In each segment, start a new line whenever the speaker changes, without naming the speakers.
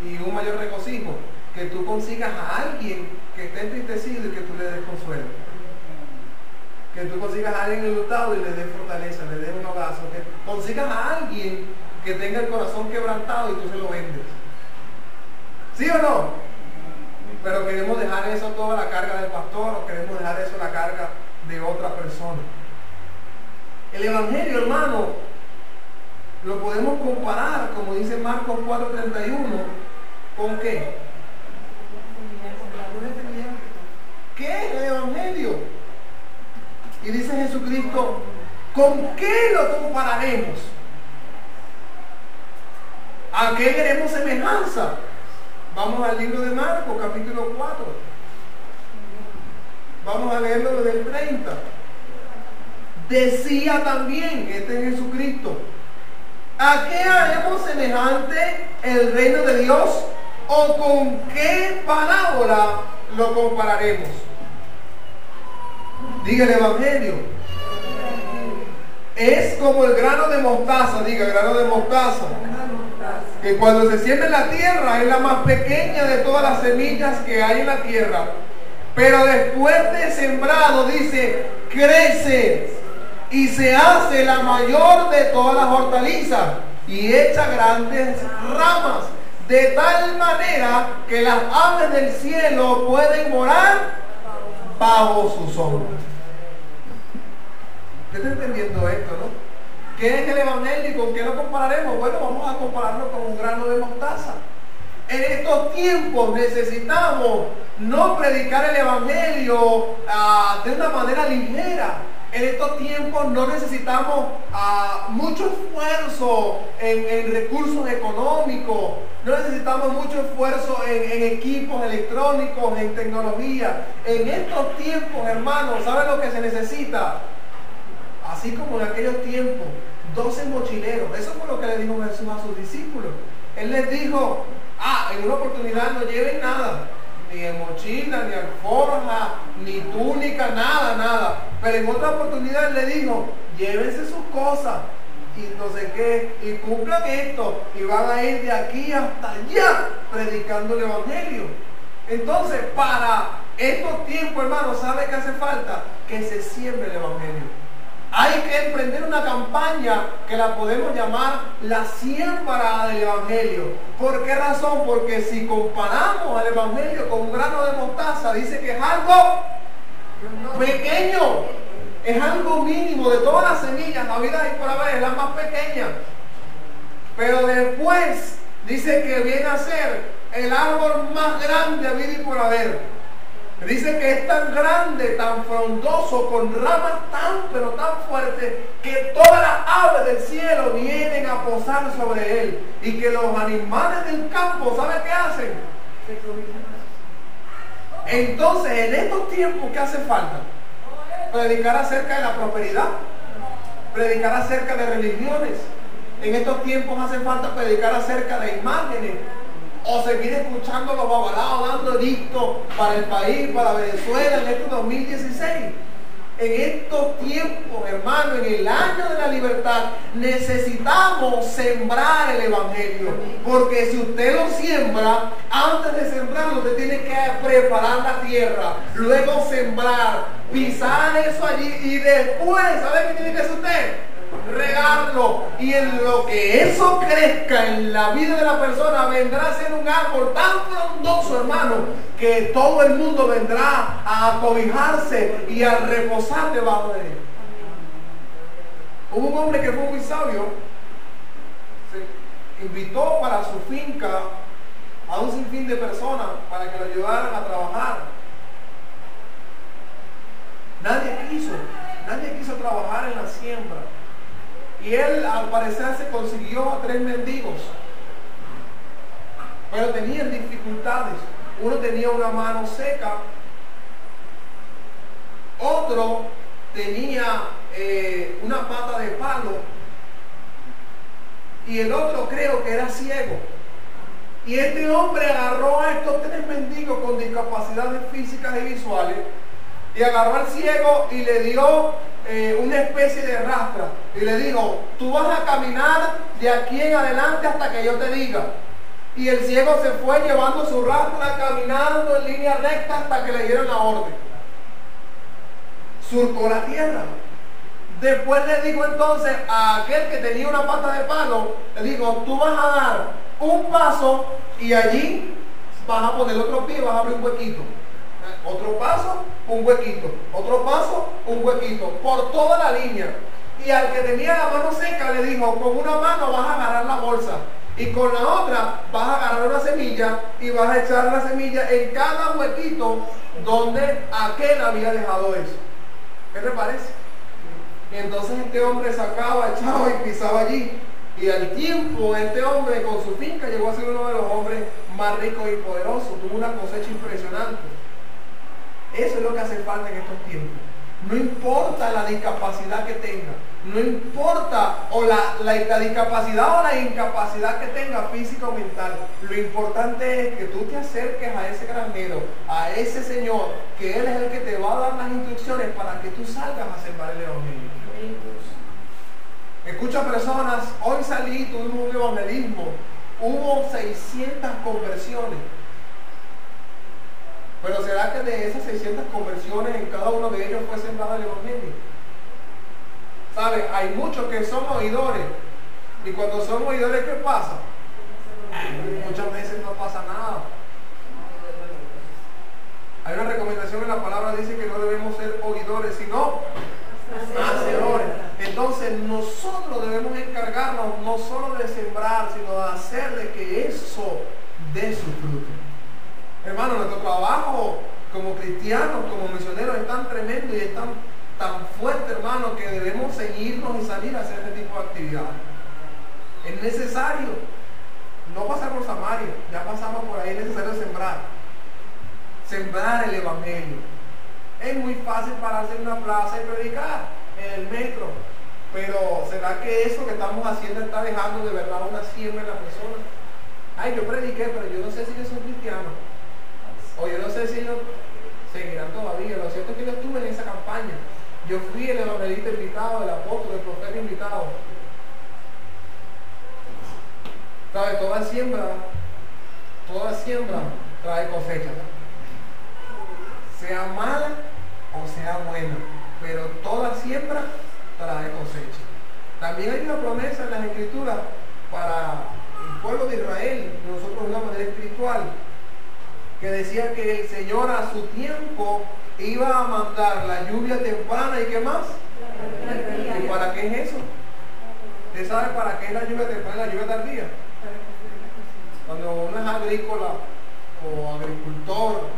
y un mayor regocijo que tú consigas a alguien que esté entristecido y que tú le des consuelo. Que tú consigas a alguien enlutado y le des fortaleza, le des un abrazo. Que consigas a alguien que tenga el corazón quebrantado y tú se lo vendes. ¿Sí o no? Pero queremos dejar eso toda la carga del pastor o queremos dejar eso la carga de otra persona. El Evangelio, hermano, lo podemos comparar, como dice Marcos 4:31, ¿con qué? ¿Qué es el Evangelio? Y dice Jesucristo, ¿con qué lo compararemos? ¿A qué queremos semejanza? Vamos al libro de Marcos, capítulo 4. Vamos a leerlo desde el 30. Decía también, este es Jesucristo, ¿a qué haremos semejante el reino de Dios? ¿O con qué parábola lo compararemos? Diga el Evangelio. Es como el grano de mostaza, diga grano de mostaza, que cuando se siembra en la tierra es la más pequeña de todas las semillas que hay en la tierra. Pero después de sembrado, dice, crece y se hace la mayor de todas las hortalizas y echa grandes ramas, de tal manera que las aves del cielo pueden morar bajo su sombra. ¿Usted está entendiendo esto, no? ¿Qué es el Evangelio y con qué lo compararemos? Bueno, vamos a compararlo con un grano de mostaza. En estos tiempos necesitamos no predicar el Evangelio de una manera ligera. En estos tiempos no necesitamos mucho esfuerzo en recursos económicos, no necesitamos mucho esfuerzo en equipos electrónicos, en tecnología. En estos tiempos, hermanos, ¿saben lo que se necesita? Así como en aquellos tiempos, 12 mochileros. Eso fue lo que le dijo Jesús a sus discípulos. Él les dijo, en una oportunidad no lleven nada, ni en mochila, ni alforja, ni túnica, nada. Pero en otra oportunidad le dijo, llévense sus cosas, y no sé qué, y cumplan esto, y van a ir de aquí hasta allá predicando el Evangelio. Entonces, para estos tiempos, hermanos, ¿sabe qué hace falta? Que se siembre el Evangelio. Hay que emprender una campaña que la podemos llamar la siembra del Evangelio. ¿Por qué razón? Porque si comparamos al Evangelio con un grano de mostaza, dice que es algo pequeño, es algo mínimo. De todas las semillas, la vida y por haber es la más pequeña. Pero después dice que viene a ser el árbol más grande a vida y por haber. Dice que es tan grande, tan frondoso, con ramas pero tan fuertes, que todas las aves del cielo vienen a posar sobre él. Y que los animales del campo, ¿saben qué hacen? Entonces, en estos tiempos, ¿qué hace falta? Predicar acerca de la prosperidad, predicar acerca de religiones. En estos tiempos hace falta predicar acerca de imágenes, o seguir escuchando los babalados dando dictos para el país, para Venezuela en este 2016. En estos tiempos, hermano, en el año de la libertad, necesitamos sembrar el Evangelio. Porque si usted lo siembra, antes de sembrarlo, usted tiene que preparar la tierra, luego sembrar, pisar eso allí y después, ¿sabe qué tiene que hacer usted? Regarlo, y en lo que eso crezca en la vida de la persona vendrá a ser un árbol tan frondoso, hermano, que todo el mundo vendrá a acobijarse y a reposar debajo de él. Hubo un hombre que fue muy sabio, se invitó para su finca a un sinfín de personas para que lo ayudaran a trabajar. Nadie quiso trabajar en la siembra. Y él, al parecer, se consiguió a 3 mendigos. Pero tenían dificultades. Uno tenía una mano seca. Otro tenía una pata de palo. Y el otro creo que era ciego. Y este hombre agarró a estos 3 mendigos con discapacidades físicas y visuales. Y agarró al ciego y le dio una especie de rastra y le dijo, tú vas a caminar de aquí en adelante hasta que yo te diga. Y el ciego se fue llevando su rastra, caminando en línea recta hasta que le dieron la orden. Surcó la tierra. Después le digo entonces a aquel que tenía una pata de palo, le digo, tú vas a dar un paso y allí vas a poner otro pie y vas a abrir un huequito. Otro paso, un huequito. Otro paso, un huequito. Por toda la línea. Y al que tenía la mano seca le dijo, con una mano vas a agarrar la bolsa y con la otra vas a agarrar una semilla y vas a echar la semilla en cada huequito donde aquel había dejado eso. ¿Qué te parece? Y entonces este hombre sacaba, echaba y pisaba allí. Y al tiempo este hombre con su finca llegó a ser uno de los hombres más ricos y poderosos. Tuvo una cosecha impresionante. Eso es lo que hace falta en estos tiempos. No importa la discapacidad que tenga, no importa o la discapacidad o la incapacidad que tenga física o mental. Lo importante es que tú te acerques a ese granjero, a ese señor, que él es el que te va a dar las instrucciones para que tú salgas a sembrar el evangelio. Escucha personas, hoy salí, tuvimos un evangelismo, hubo 600 conversiones. Pero ¿será que de esas 600 conversiones en cada uno de ellos fue sembrado el evangelio? ¿Sabe? Hay muchos que son oidores. Y cuando son oidores, ¿qué pasa? Muchas veces no pasa nada. Hay una recomendación en la palabra, dice que no debemos ser oidores, sino hacedores. Entonces nosotros debemos encargarnos no solo de sembrar, sino de hacer de que eso dé su fruto. Hermano, nuestro trabajo como cristianos, como misioneros es tan tremendo y es tan fuerte, hermano, que debemos seguirnos y salir a hacer este tipo de actividades. Es necesario no pasar por Samaria, ya pasamos por ahí, es necesario sembrar el evangelio. Es muy fácil pararse en una plaza y predicar en el metro, pero ¿será que eso que estamos haciendo está dejando de verdad una siembra en la persona? Ay, yo prediqué, pero yo no sé si yo soy cristiano. O yo no sé si ellos seguirán todavía. Lo cierto es que yo estuve en esa campaña. Yo fui el evangelista invitado, el apóstol, el profeta invitado. ¿Sabe? Toda siembra trae cosecha. Sea mala o sea buena, pero toda siembra trae cosecha. También hay una promesa en las Escrituras para el pueblo de Israel, nosotros de una manera espiritual, que decía que el Señor a su tiempo iba a mandar la lluvia temprana y ¿qué más? ¿Y para qué es eso? ¿Usted sabe para qué es la lluvia temprana y la lluvia tardía? Cuando uno es agrícola o agricultor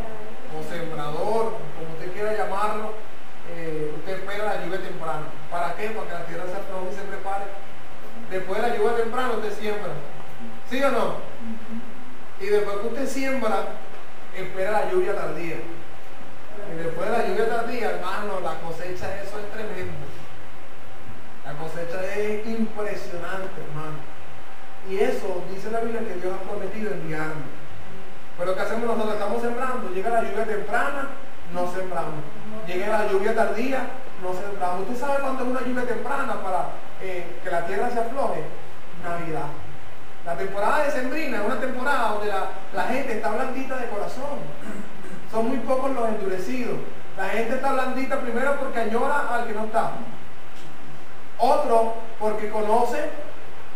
o sembrador, como usted quiera llamarlo, usted espera la lluvia temprana. ¿Para qué? Para que la tierra se afloje y se prepare. Después de la lluvia temprana usted siembra. ¿Sí o no? Y después que usted siembra, espera la lluvia tardía. Y después de la lluvia tardía, hermano, la cosecha de eso es tremendo. La cosecha es impresionante, hermano. Y eso dice la Biblia que Dios ha prometido enviarnos. Pero ¿qué hacemos nosotros? Estamos sembrando. Llega la lluvia temprana, no sembramos. Llega la lluvia tardía, no sembramos. ¿Usted sabe cuándo es una lluvia temprana para que la tierra se afloje? Navidad. La temporada decembrina es una temporada donde la gente está blandita de corazón. Son muy pocos los endurecidos. La gente está blandita primero porque añora al que no está. Otro porque conoce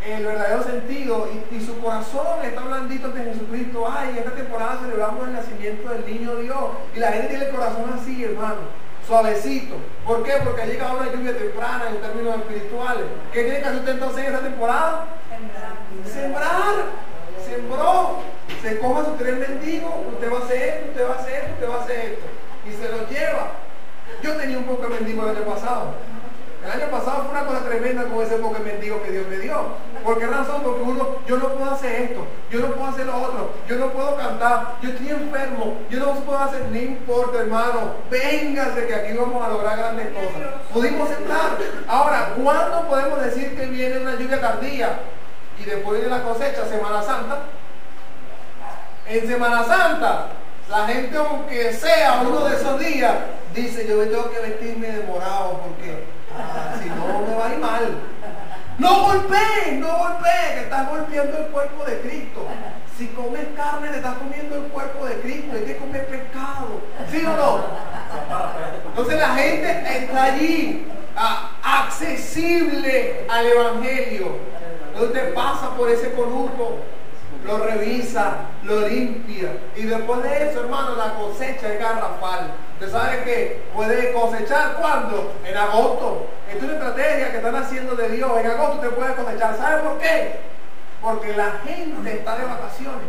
el verdadero sentido y su corazón está blandito ante Jesucristo. Ay, esta temporada celebramos el nacimiento del niño Dios. Y la gente tiene el corazón así, hermano, suavecito. ¿Por qué? Porque ha llegado una lluvia temprana en términos espirituales. ¿Qué tiene que hacer usted entonces en esta temporada? Sembrar. Sembró. Se coja su tren mendigo. Usted va a hacer esto, usted va a hacer esto, usted va a hacer esto. Y se lo lleva. Yo tenía un poco de mendigo el año pasado. El año pasado fue una cosa tremenda con ese poco mendigo que Dios me dio. ¿Por qué razón? Porque yo no puedo hacer esto, yo no puedo hacer lo otro, yo no puedo cantar, yo estoy enfermo, yo no puedo hacer, no importa, hermano, véngase que aquí vamos a lograr grandes cosas. Pudimos entrar. Ahora, ¿cuándo podemos decir que viene una lluvia tardía? Y después de la cosecha, Semana Santa. En Semana Santa, la gente, aunque sea uno de esos días, dice, yo tengo que vestirme de morado porque si no me va a ir mal. No golpee, que estás golpeando el cuerpo de Cristo. Si comes carne, te estás comiendo el cuerpo de Cristo. Hay que comer pescado. ¿Sí o no? Entonces la gente está allí, accesible al Evangelio. Entonces usted pasa por ese conuco, lo revisa, lo limpia. Y después de eso, hermano, la cosecha es garrafal. Usted sabe que puede cosechar ¿cuándo? En agosto. Esto es una estrategia que están haciendo de Dios. En agosto usted puede cosechar. ¿Sabe por qué? Porque la gente está de vacaciones.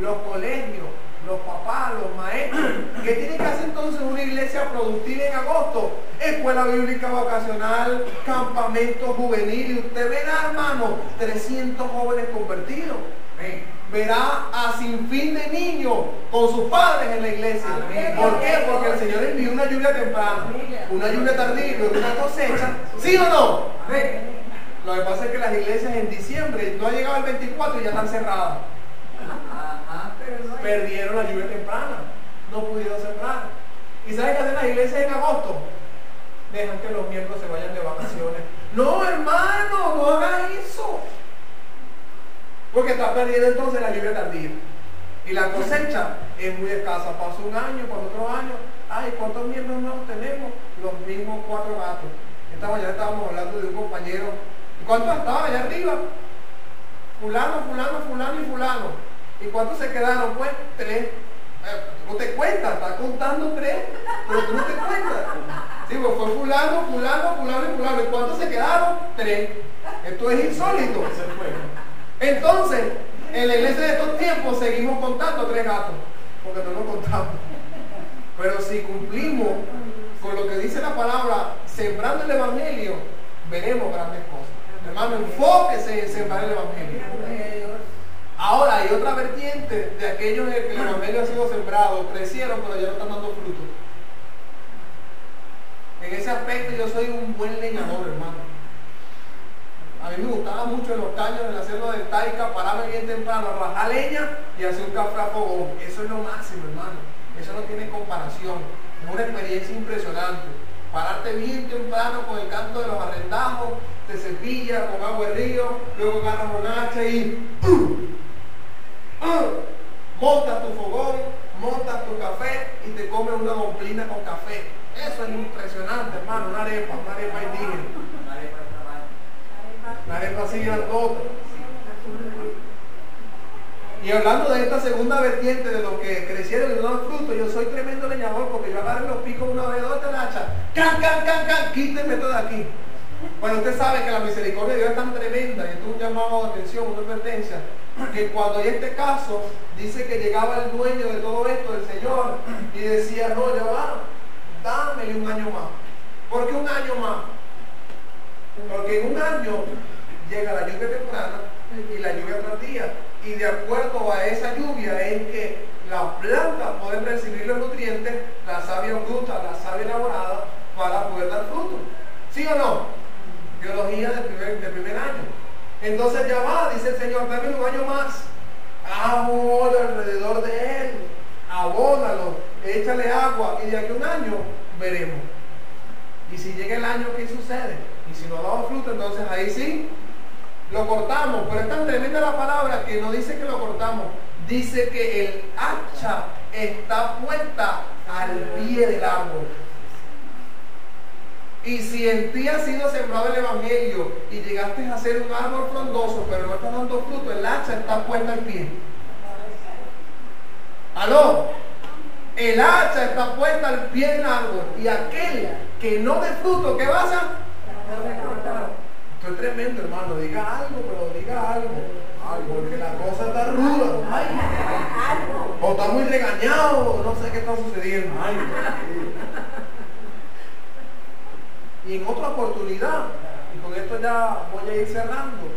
Los colegios, los papás, los maestros. ¿Qué tiene que hacer entonces una iglesia productiva en agosto? Escuela bíblica vacacional, campamento juvenil. Y usted verá, hermano, 300 jóvenes convertidos. Verá a sinfín de niños con sus padres en la iglesia. ¿Por qué? Porque el Señor envió una lluvia temprana, una lluvia tardía y una cosecha. ¿Sí o no? Lo que pasa es que las iglesias en diciembre no ha llegado el 24 y ya están cerradas. Perdieron la lluvia temprana, no pudieron sembrar. ¿Y saben qué hacen las iglesias en agosto? Dejan que los miembros se vayan de vacaciones. No, hermano, no hagan eso. Porque está perdiendo entonces la lluvia tardía. Y la cosecha es muy escasa. Pasó un año, pasó otro año. Ay, ¿cuántos miembros nuevos tenemos? Los mismos 4 gatos. Esta mañana estábamos hablando de un compañero. ¿Y cuántos estaban allá arriba? Fulano, fulano, fulano y fulano. ¿Y cuántos se quedaron? Pues 3. No te cuentas, estás contando 3, pero tú no te cuentas. Sí, pues fue fulano, fulano, fulano y fulano. ¿Y cuántos se quedaron? 3. Esto es insólito. Entonces, en la iglesia de estos tiempos seguimos contando 3 gatos, porque no lo contamos. Pero si cumplimos con lo que dice la palabra, sembrando el Evangelio, veremos grandes cosas. Hermano, enfóquese en sembrar el Evangelio. Ahora hay otra vertiente de aquellos en que el Evangelio ha sido sembrado, crecieron pero ya no están dando fruto. En ese aspecto yo soy un buen leñador, hermano. A mí me gustaba mucho en los caños, en hacerlo del Taica, pararme bien temprano, rajar leña y hacer un café a fogón. Eso es lo máximo, hermano. Eso no tiene comparación. Es una experiencia impresionante. Pararte bien temprano con el canto de los arrendajos, te cepillas con agua de río, luego agarras un hacha y montas tu fogón, montas tu café y te comes una domplina con café. Eso es impresionante, hermano. Una arepa indígena. La arepa así grandota. Y hablando de esta segunda vertiente de los que crecieron y no dan fruto, yo soy tremendo leñador porque yo agarro los picos una vez, ¿dónde está la hacha? ¡Can, can, can, can! Quítenme todo de aquí. Bueno, usted sabe que la misericordia de Dios es tan tremenda, y esto es un llamado de atención, una advertencia, que cuando hay este caso, dice que llegaba el dueño de todo esto, el Señor, y decía, no, ya va, dámele un año más. ¿Por qué un año más? Porque en un año llega la lluvia temprana y la lluvia tardía, y de acuerdo a esa lluvia es que las plantas pueden recibir los nutrientes, la savia bruta, la savia elaborada, para poder dar fruto. ¿Sí o no? Biología del primer año. Entonces ya va, dice el Señor, dame un año más. Amor alrededor de él, abónalo, échale agua, y de aquí a un año veremos. Y si llega el año, ¿qué sucede? Y si no ha dado fruto, entonces ahí sí lo cortamos. Pero es tan tremenda la palabra que no dice que lo cortamos, dice que el hacha está puesta al pie del árbol. Y si en ti ha sido sembrado el Evangelio y llegaste a ser un árbol frondoso, pero no estás dando fruto, el hacha está puesta al pie. ¿Aló? El hacha está puesta al pie del árbol, y aquel que no dé fruto, ¿qué pasa? Esto es tremendo, hermano. Diga algo, pero diga algo. Porque la cosa está ruda. O está muy regañado, o no sé qué está sucediendo. Y en otra oportunidad, y con esto ya voy a ir cerrando,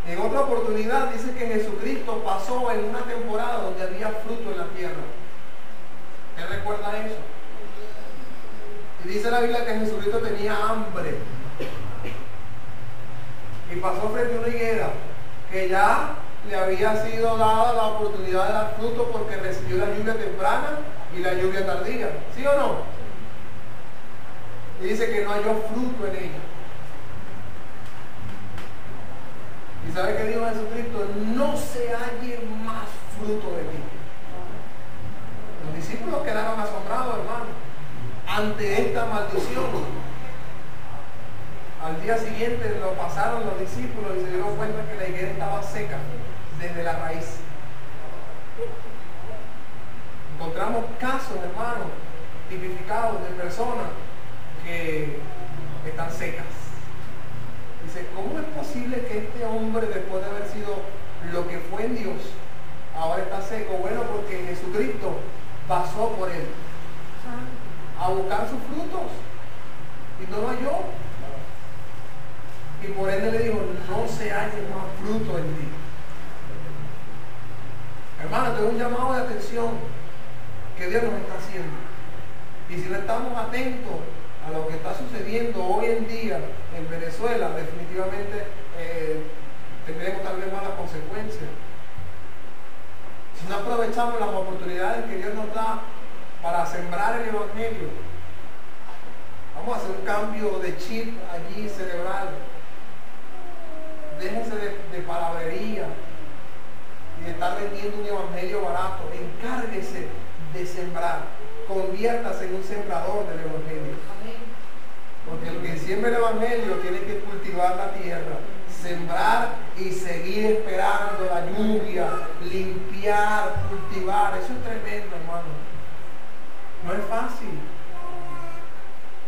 en otra oportunidad dice que Jesucristo pasó en una temporada donde había fruto en la tierra. ¿Qué recuerda eso? Y dice la Biblia que Jesucristo tenía hambre. Y pasó frente a una higuera que ya le había sido dada la oportunidad de dar fruto porque recibió la lluvia temprana y la lluvia tardía. ¿Sí o no? Y dice que no halló fruto en ella. ¿Y sabe qué dijo Jesucristo? No se halle más fruto de ti. Los discípulos quedaron asombrados, hermano, ante esta maldición. Al día siguiente lo pasaron los discípulos y se dieron cuenta que la higuera estaba seca desde la raíz. Encontramos casos, hermanos, tipificados de personas que están secas. Dice, ¿cómo es posible que este hombre, después de haber sido lo que fue en Dios, ahora está seco? Bueno, porque Jesucristo pasó por él a buscar sus frutos y no lo halló. Y por ende le dijo, no se halle más fruto en ti. Hermano, tengo un llamado de atención que Dios nos está haciendo. Y si no estamos atentos a lo que está sucediendo hoy en día en Venezuela, definitivamente tendremos tal vez malas consecuencias. Si no aprovechamos las oportunidades que Dios nos da para sembrar el Evangelio, vamos a hacer un cambio de chip allí cerebral. Déjense de palabrería y de estar vendiendo un evangelio barato. Encárguese de sembrar. Conviértase en un sembrador del evangelio. Porque el que siembra el evangelio tiene que cultivar la tierra, sembrar y seguir esperando la lluvia, limpiar, cultivar. Eso es tremendo, hermano. No es fácil.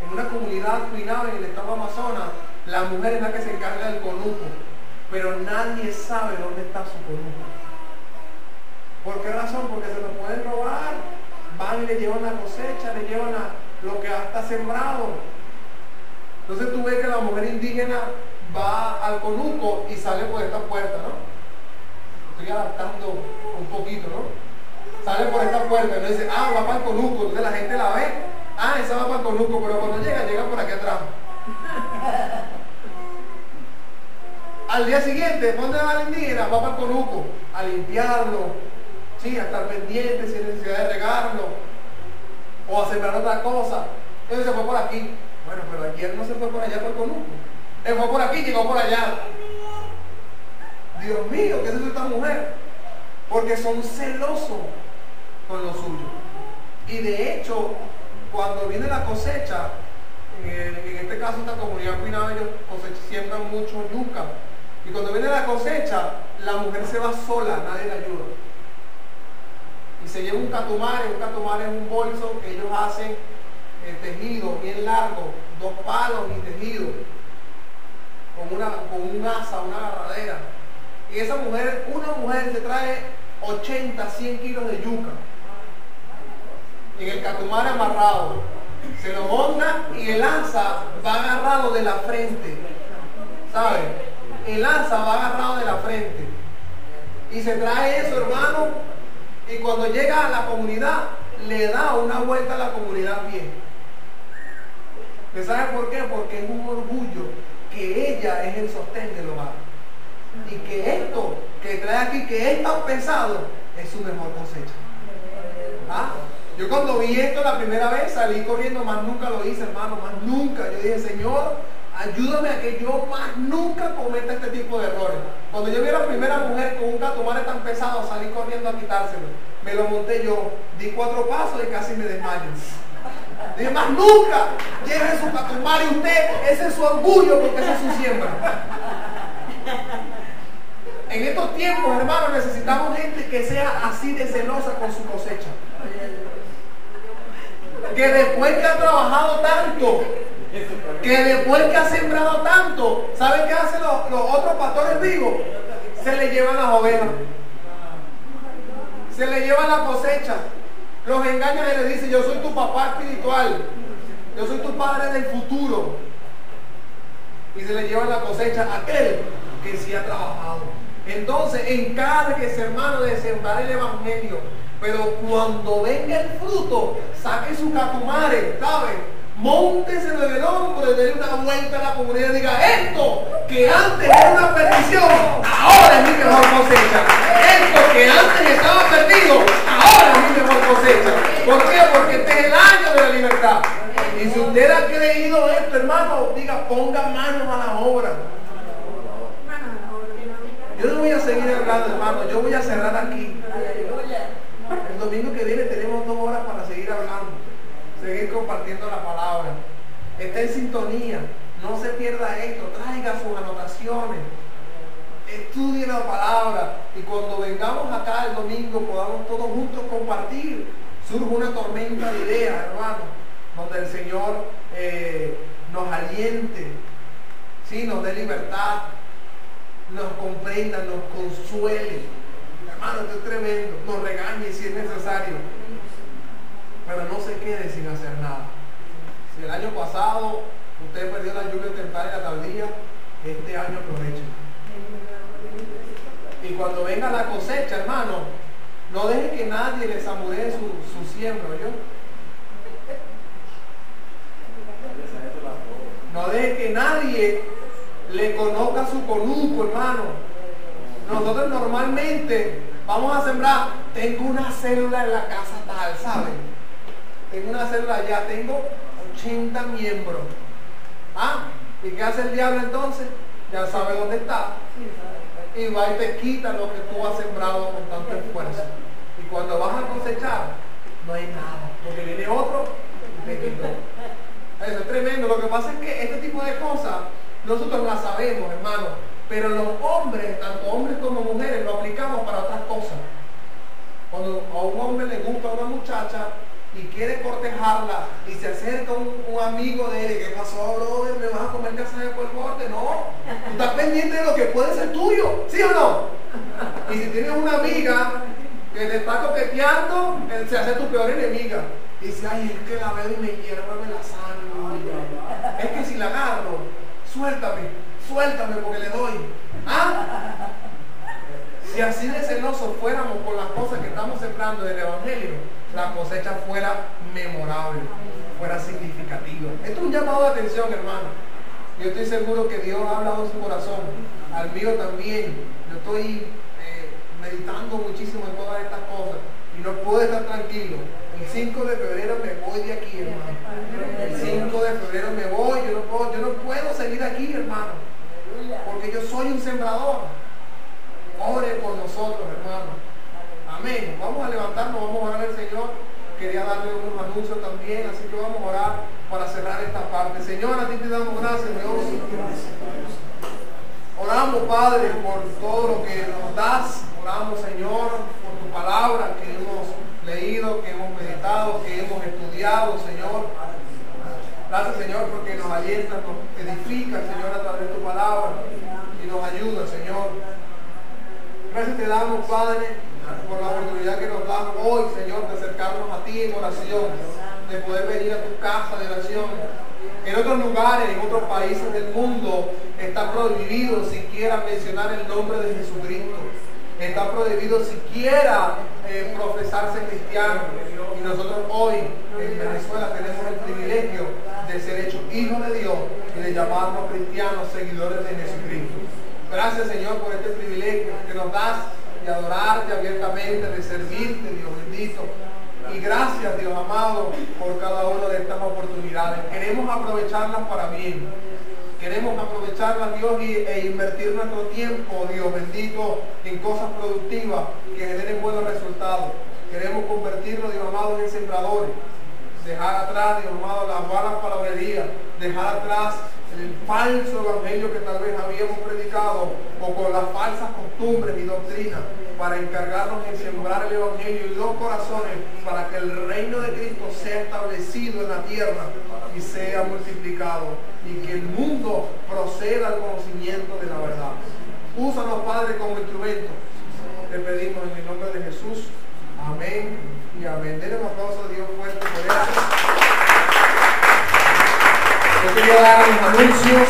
En una comunidad cuinaba en el estado Amazonas, la mujer es la que se encarga del conuco, pero nadie sabe dónde está su conuco. ¿Por qué razón? Porque se lo pueden robar. Van y le llevan la cosecha, le llevan lo que está sembrado. Entonces tú ves que la mujer indígena va al conuco y sale por esta puerta, ¿no? Estoy adaptando un poquito, ¿no? Sale por esta puerta y no dice, va para el conuco. Entonces la gente la ve, esa va para el conuco, pero cuando llega por aquí atrás. Al día siguiente, ¿dónde va la indígena? Va para el conuco, a limpiarlo, sí, a estar pendiente si hay necesidad de regarlo, o a sembrar otra cosa. Entonces se fue por aquí. Bueno, pero ayer no se fue por allá por el conuco. Él fue por aquí, llegó por allá. Dios mío, ¿qué es eso de esta mujer? Porque son celosos con lo suyo. Y de hecho, cuando viene la cosecha, en este caso esta comunidad cuinaba, ellos siembran mucho yuca. Y cuando viene la cosecha, la mujer se va sola, nadie la ayuda. Y se lleva un catumare es un bolso que ellos hacen tejido bien largo, 2 palos y tejido, con un asa, una agarradera. Y una mujer se trae 80, 100 kilos de yuca en el catumare amarrado. Se lo monta y el asa va agarrado de la frente, ¿sabe? El asa va agarrado de la frente y se trae eso, hermano, y cuando llega a la comunidad le da una vuelta a la comunidad bien. ¿Usted sabe por qué? Porque es un orgullo que ella es el sostén del hogar y que esto que trae aquí, que es tan pesado, es su mejor cosecha. Yo cuando vi esto la primera vez salí corriendo, más nunca lo hice, hermano, más nunca. Yo dije, Señor, ayúdame a que yo más nunca cometa este tipo de errores. Cuando yo vi a la primera mujer con un catumare tan pesado, salí corriendo a quitárselo. Me lo monté yo, di 4 pasos y casi me desmayo. Dije, más nunca lleve su catumare usted, ese es su orgullo porque esa es su siembra. En estos tiempos, hermanos, necesitamos gente que sea así de celosa con su cosecha. Que después que ha trabajado tanto, que después que ha sembrado tanto, ¿saben qué hacen los otros pastores vivos? Se le llevan las ovejas, se le llevan la cosecha, los engañan y les dicen, yo soy tu papá espiritual, yo soy tu padre del futuro, y se le llevan la cosecha a aquel que sí ha trabajado. Entonces, encárguese, hermano, de sembrar el evangelio, pero cuando venga el fruto, saque su catumare, ¿sabe? Mónteselo en el hombro y déle una vuelta a la comunidad y diga, esto que antes era una perdición, ahora es mi mejor cosecha. Esto que antes estaba perdido, ahora es mi mejor cosecha. ¿Por qué? Porque este es el año de la libertad. Y si usted ha creído esto, hermano, diga, ponga manos a la obra. voy a seguir hablando, hermano. Yo voy a cerrar aquí. El domingo que viene tenemos 2 horas para seguir hablando, seguir compartiendo la palabra. Esté en sintonía, no se pierda esto, traiga sus anotaciones, estudie la palabra y cuando vengamos acá el domingo podamos todos juntos compartir. Surge una tormenta de ideas, hermano, donde el Señor nos aliente, ¿sí? Nos dé libertad, nos comprenda, nos consuele. Hermano, esto es tremendo. Nos regañe si es necesario, pero no se quede sin hacer nada. Si el año pasado usted perdió la lluvia temprana y la tardía, este año aproveche. Y cuando venga la cosecha, hermano, no deje que nadie le samuree su siembra, ¿yo? No deje que nadie le conozca su conuco, hermano. Nosotros normalmente vamos a sembrar. Tengo una célula en la casa tal, ¿saben? Tengo una célula allá, tengo 80 miembros. ¿Ah? ¿Y qué hace el diablo entonces? Ya sabe dónde está. Y va y te quita lo que tú has sembrado con tanto esfuerzo. Y cuando vas a cosechar, no hay nada. Porque viene otro y te quitó. Eso es tremendo. Lo que pasa es que este tipo de cosas nosotros las sabemos, hermano. Pero los hombres, tanto hombres como mujeres, lo aplicamos para otras cosas. Cuando a un hombre le gusta una muchacha y quiere cortejarla y se acerca un amigo de él, ¿qué pasó, brother? ¿Me vas a comer casaje por el borde? No, tú estás pendiente de lo que puede ser tuyo, ¿sí o no? Y si tienes una amiga que te está coqueteando, él se hace tu peor enemiga. Y dice, ay, es que la veo y me hierve la sangre. Es que si la agarro, suéltame porque le doy. ¿Ah? Si así de celosos fuéramos con las cosas que estamos sembrando del Evangelio, la cosecha fuera memorable, fuera significativa. Esto es un llamado de atención, hermano. Yo estoy seguro que Dios ha hablado en su corazón, al mío también. Yo estoy meditando muchísimo en todas estas cosas y no puedo estar tranquilo. El 5 de febrero me voy de aquí, hermano. El 5 de febrero me voy, yo no puedo seguir aquí, hermano, porque yo soy un sembrador. Ore por nosotros, hermano. Amén. Vamos a levantarnos, vamos a orar al Señor. Quería darle unos anuncios también, así que vamos a orar para cerrar esta parte. Señor, a ti te damos gracias, Dios. Oramos, Padre, por todo lo que nos das. Oramos, Señor, por tu palabra que hemos leído, que hemos meditado, que hemos estudiado, Señor. Gracias, Señor, porque nos alienta, nos edifica, Señor, a través de tu palabra y nos ayuda, Señor. Gracias te damos, Padre, por la oportunidad que nos das hoy, Señor, de acercarnos a ti en oración, de poder venir a tu casa de oración. En otros lugares, en otros países del mundo, está prohibido siquiera mencionar el nombre de Jesucristo. Está prohibido siquiera profesarse cristiano. Y nosotros hoy, en Venezuela, tenemos el privilegio de ser hechos hijos de Dios y de llamarnos cristianos, seguidores de Jesucristo. Gracias, Señor, por este privilegio que nos das de adorarte abiertamente, de servirte, Dios bendito. Y gracias, Dios amado, por cada una de estas oportunidades. Queremos aprovecharlas para bien. Queremos aprovecharlas, Dios, e invertir nuestro tiempo, Dios bendito, en cosas productivas que generen buenos resultados. Queremos convertirnos, Dios amado, en sembradores. Dejar atrás, Dios amado, las vanas palabrerías. Dejar atrás el falso evangelio que tal vez habíamos predicado o con las falsas costumbres y doctrinas, para encargarnos en sembrar el evangelio en los corazones para que el reino de Cristo sea establecido en la tierra y sea multiplicado y que el mundo proceda al conocimiento de la verdad. Úsanos, Padre, como instrumento. Te pedimos en el nombre de Jesús. Amén y amén. Denle un aplauso a Dios fuerte por eso. Yo quería dar los anuncios.